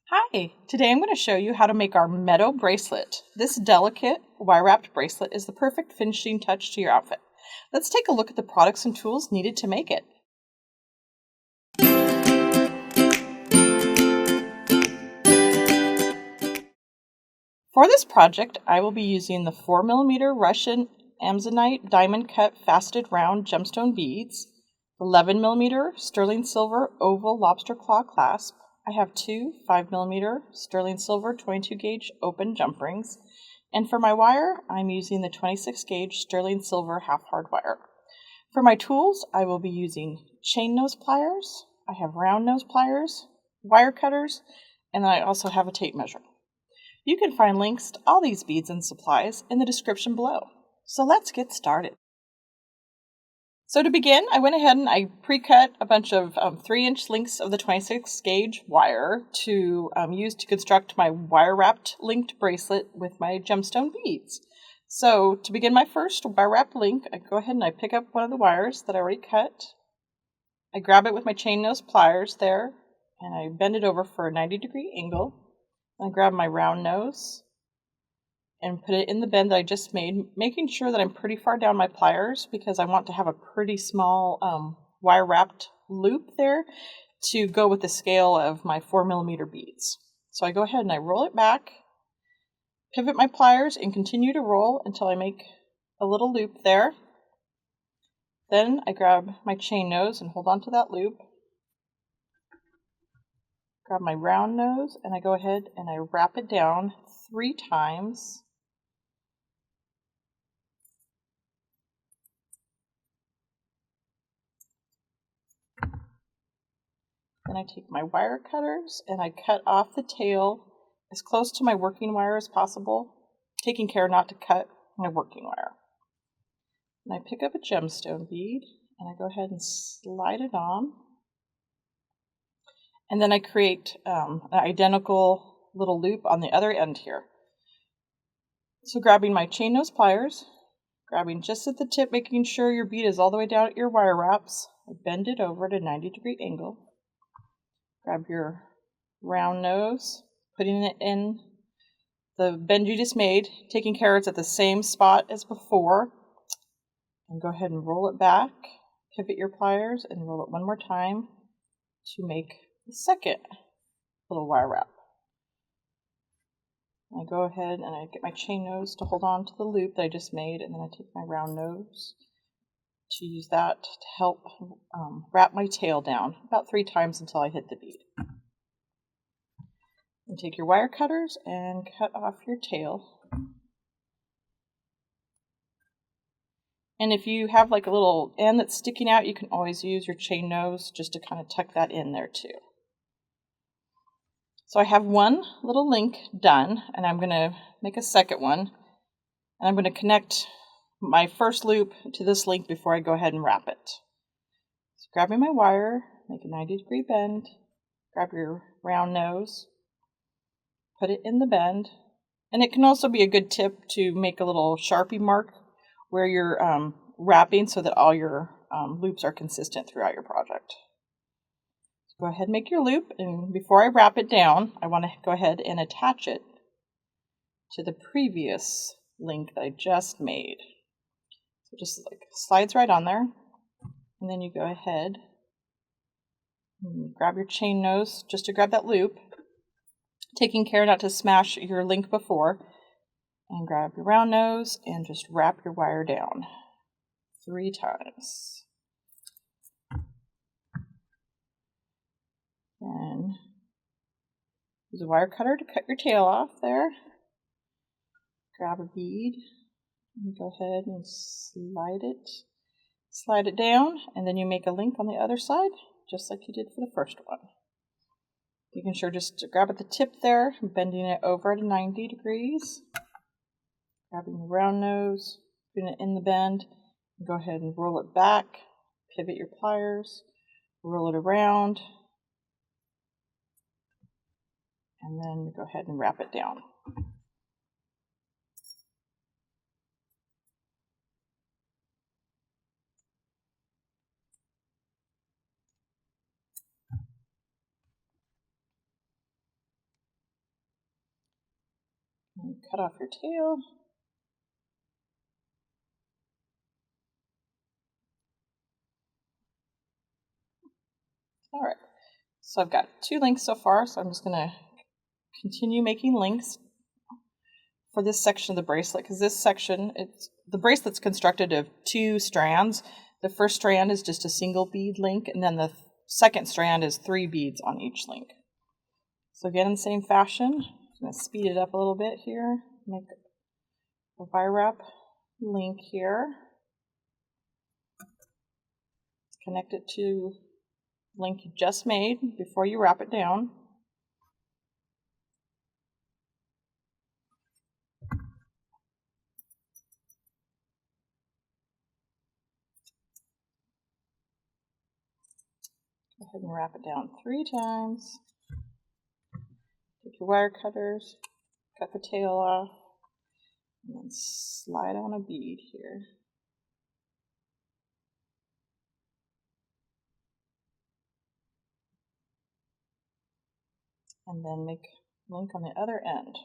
Hi, today I'm going to show you how to make our Meadow bracelet. This delicate wire-wrapped bracelet is the perfect finishing touch to your outfit. Let's take a look at the products and tools needed to make it. For this project, I will be using the 4mm Russian Amazonite diamond cut faceted round gemstone beads, 11mm sterling silver oval lobster claw clasp. I have two 5mm sterling silver 22 gauge open jump rings, and for my wire, I'm using the 26 gauge sterling silver half hard wire. For my tools, I will be using chain nose pliers, I have round nose pliers, wire cutters, and I also have a tape measure. You can find links to all these beads and supplies in the description below. So let's get started. So to begin, I went ahead and I pre-cut a bunch of 3-inch lengths of the 26 gauge wire to use to construct my wire-wrapped linked bracelet with my gemstone beads. So to begin my first wire-wrapped link, I go ahead and I pick up one of the wires that I already cut. I grab it with my chain nose pliers there, and I bend it over for a 90-degree angle. I grab my round nose and put it in the bend that I just made, making sure that I'm pretty far down my pliers because I want to have a pretty small wire-wrapped loop there to go with the scale of my 4mm beads. So I go ahead and I roll it back, pivot my pliers, and continue to roll until I make a little loop there. Then I grab my chain nose and hold on to that loop. Grab my round nose and I go ahead and I wrap it down 3 times. Then I take my wire cutters and I cut off the tail as close to my working wire as possible, taking care not to cut my working wire. And I pick up a gemstone bead and I go ahead and slide it on. And then I create an identical little loop on the other end here. So grabbing my chain nose pliers, grabbing just at the tip, making sure your bead is all the way down at your wire wraps, I bend it over at a 90-degree angle. Grab your round nose, putting it in the bend you just made, taking care it's at the same spot as before, and go ahead and roll it back, pivot your pliers, and roll it one more time to make the second little wire wrap. I go ahead and I get my chain nose to hold on to the loop that I just made, and then I take my round nose to use that to help wrap my tail down about 3 times until I hit the bead. And take your wire cutters and cut off your tail. And if you have like a little end that's sticking out, you can always use your chain nose just to kind of tuck that in there too. So I have one little link done, and I'm going to make a second one. And I'm going to connect my first loop to this link before I go ahead and wrap it. So grabbing my wire, make a 90-degree bend, grab your round nose, put it in the bend. And it can also be a good tip to make a little Sharpie mark where you're wrapping so that all your loops are consistent throughout your project. So go ahead and make your loop, and before I wrap it down, I want to go ahead and attach it to the previous link that I just made. So just like slides right on there, and then you go ahead and grab your chain nose just to grab that loop, taking care not to smash your link before, and grab your round nose and just wrap your wire down 3 times. And use a wire cutter to cut your tail off there. Grab a bead and go ahead and slide it down, and then you make a link on the other side just like you did for the first one. You can sure just grab at the tip there, bending it over at 90 degrees. Grabbing your round nose, putting it in the bend, and go ahead and roll it back, pivot your pliers, roll it around, and then go ahead and wrap it down. and cut off your tail. All right, so I've got 2 links so far, so I'm just going to continue making links for this section of the bracelet, because this section, the bracelet's constructed of 2 strands. The first strand is just a single bead link, and then the second strand is 3 beads on each link. So again, in the same fashion, I'm going to speed it up a little bit here, make a wire wrap link here, connect it to the link you just made before you wrap it down. Go ahead and wrap it down 3 times. Take your wire cutters, cut the tail off, and then slide on a bead here. And then make a link on the other end.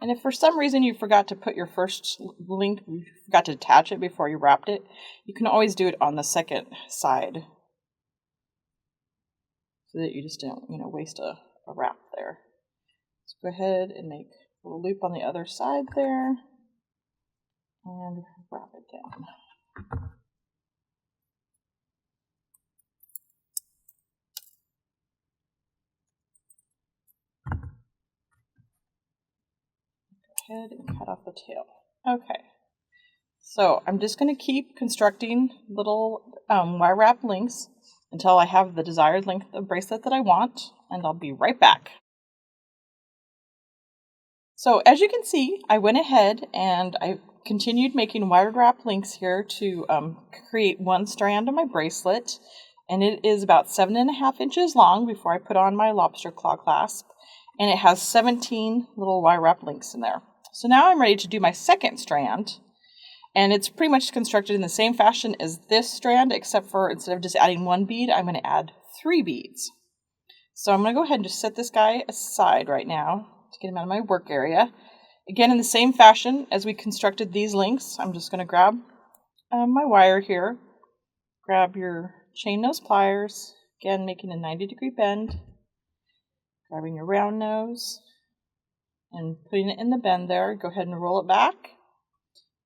And if for some reason you forgot to put your first link, you forgot to attach it before you wrapped it, you can always do it on the second side so that you just don't, waste a wrap there. So go ahead and make a little loop on the other side there and wrap it down. Go ahead and cut off the tail. Okay. So I'm just going to keep constructing little wire wrap links until I have the desired length of bracelet that I want, and I'll be right back. So as you can see, I went ahead and I continued making wire wrap links here to create 1 strand of my bracelet, and it is about 7.5 inches long before I put on my lobster claw clasp, and it has 17 little wire wrap links in there. So now I'm ready to do my second strand. And it's pretty much constructed in the same fashion as this strand, except for instead of just adding 1 bead, I'm going to add 3 beads. So I'm going to go ahead and just set this guy aside right now to get him out of my work area. Again, in the same fashion as we constructed these links, I'm just going to grab my wire here, grab your chain nose pliers, again making a 90-degree bend, grabbing your round nose, and putting it in the bend there. Go ahead and roll it back.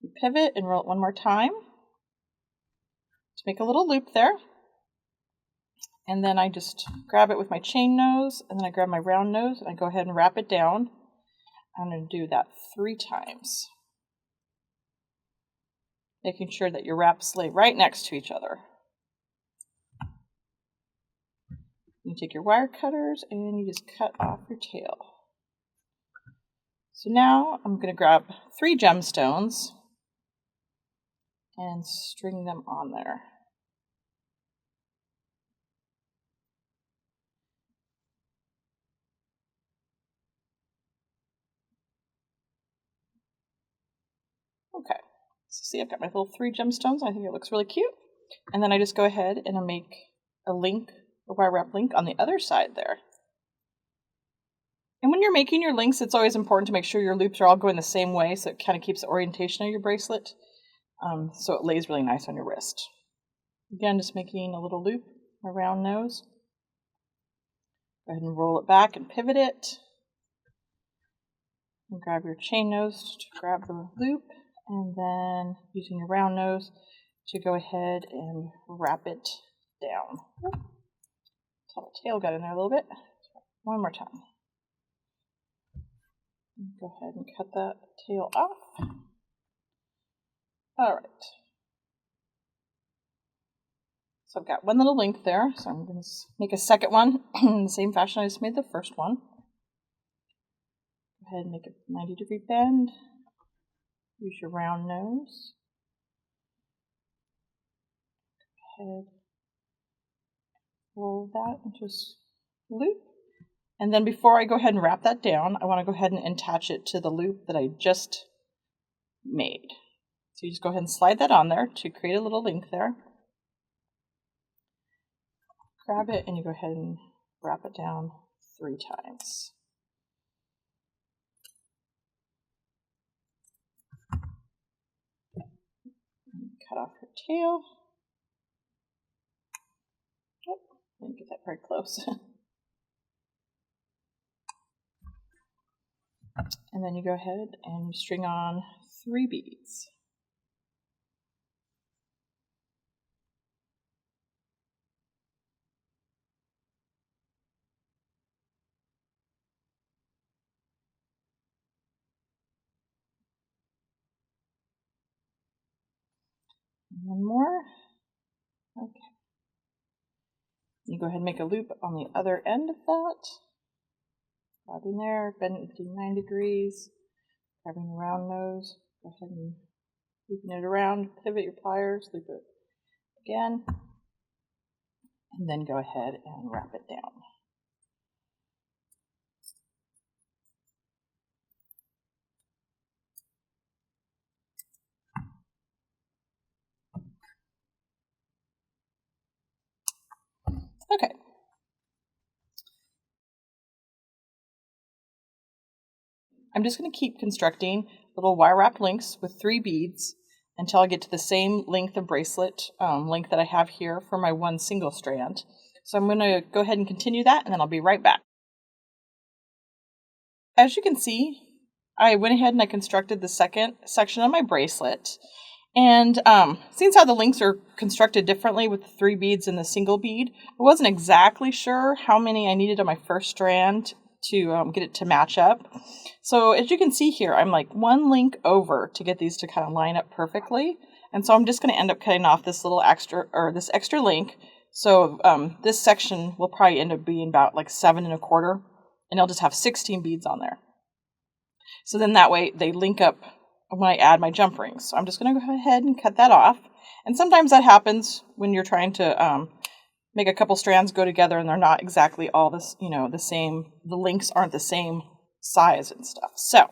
You pivot and roll it 1 more time to make a little loop there. And then I just grab it with my chain nose, and then I grab my round nose, and I go ahead and wrap it down. I'm going to do that 3 times, making sure that your wraps lay right next to each other. You take your wire cutters and you just cut off your tail. So now I'm going to grab 3 gemstones and string them on there. Okay, so see, I've got my little 3 gemstones. I think it looks really cute. And then I just go ahead and I make a link, a wire wrap link on the other side there. And when you're making your links, it's always important to make sure your loops are all going the same way, so it kind of keeps the orientation of your bracelet, so it lays really nice on your wrist. Again, just making a little loop, a round nose. Go ahead and roll it back and pivot it. And grab your chain nose to grab the loop, and then using your round nose to go ahead and wrap it down. Until the tail got in there a little bit. 1 more time. Go ahead and cut that tail off. All right. So I've got 1 little link there, so I'm going to make a second one in the same fashion I just made the first one. Go ahead and make a 90-degree bend. Use your round nose. Go ahead, roll that into a loop. And then before I go ahead and wrap that down, I want to go ahead and attach it to the loop that I just made. So you just go ahead and slide that on there to create a little link there. Grab it and you go ahead and wrap it down 3 times. Cut off her tail. Oh, didn't get that very close. And then you go ahead and you string on 3 beads. One more. Okay. You go ahead and make a loop on the other end of that. Grabbing there, bending 9 degrees, grabbing the round nose, go ahead and looping it around, pivot your pliers, loop it again, and then go ahead and wrap it down. Okay. I'm just going to keep constructing little wire wrap links with 3 beads until I get to the same length of bracelet length that I have here for my one single strand. So I'm going to go ahead and continue that, and then I'll be right back. As you can see, I went ahead and I constructed the second section of my bracelet. And seeing how the links are constructed differently with the 3 beads and the single bead, I wasn't exactly sure how many I needed on my first strand to get it to match up. So as you can see here, I'm like 1 link over to get these to kind of line up perfectly. And so I'm just going to end up cutting off this little extra, or this extra link. So this section will probably end up being about like 7 1/4, and I'll just have 16 beads on there. So then that way they link up when I add my jump rings. So I'm just going to go ahead and cut that off. And sometimes that happens when you're trying to make a couple strands go together and they're not exactly all this, the same. The links aren't the same size and stuff. So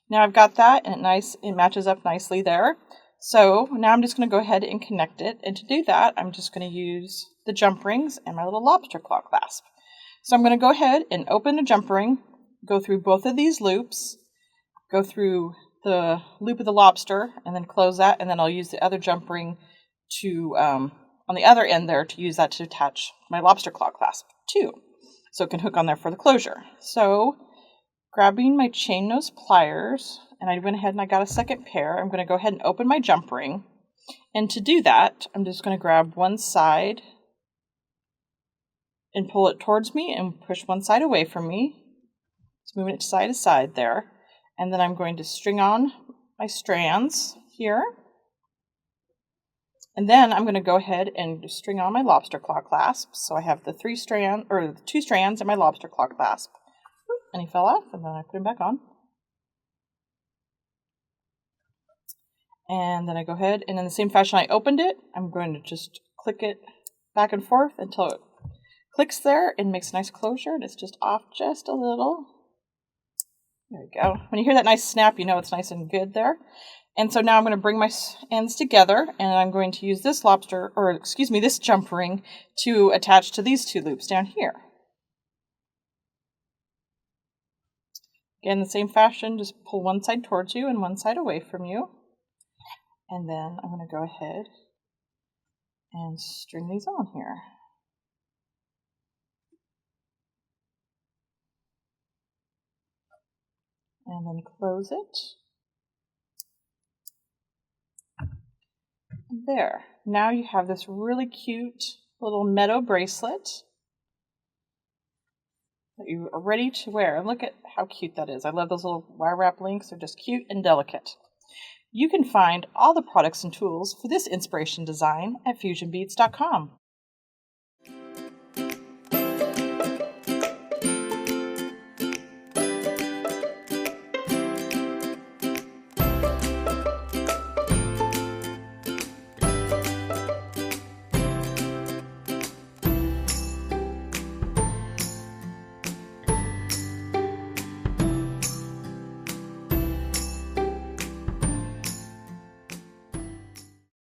now I've got that, and it matches up nicely there. So now I'm just going to go ahead and connect it. And to do that, I'm just going to use the jump rings and my little lobster claw clasp. So I'm going to go ahead and open a jump ring, go through both of these loops, go through the loop of the lobster, and then close that, and then I'll use the other jump ring to on the other end there to use that to attach my lobster claw clasp too, so it can hook on there for the closure. So grabbing my chain nose pliers, and I went ahead and I got a second pair. I'm going to go ahead and open my jump ring, and to do that I'm just going to grab one side and pull it towards me and push one side away from me. Just moving it side to side there. And then I'm going to string on my strands here. And then I'm going to go ahead and string on my lobster claw clasp. So I have the 2 strands in my lobster claw clasp. And he fell off, and then I put him back on. And then I go ahead, and in the same fashion I opened it, I'm going to just click it back and forth until it clicks there and makes a nice closure, and it's just off just a little. There we go. When you hear that nice snap, you know it's nice and good there. And so now I'm going to bring my ends together, and I'm going to use this this jump ring to attach to these 2 loops down here. Again, the same fashion, just pull one side towards you and one side away from you. And then I'm going to go ahead and string these on here. And then close it. There. Now you have this really cute little Meadow bracelet that you are ready to wear. And look at how cute that is. I love those little wire wrap links. They're just cute and delicate. You can find all the products and tools for this inspiration design at fusionbeads.com.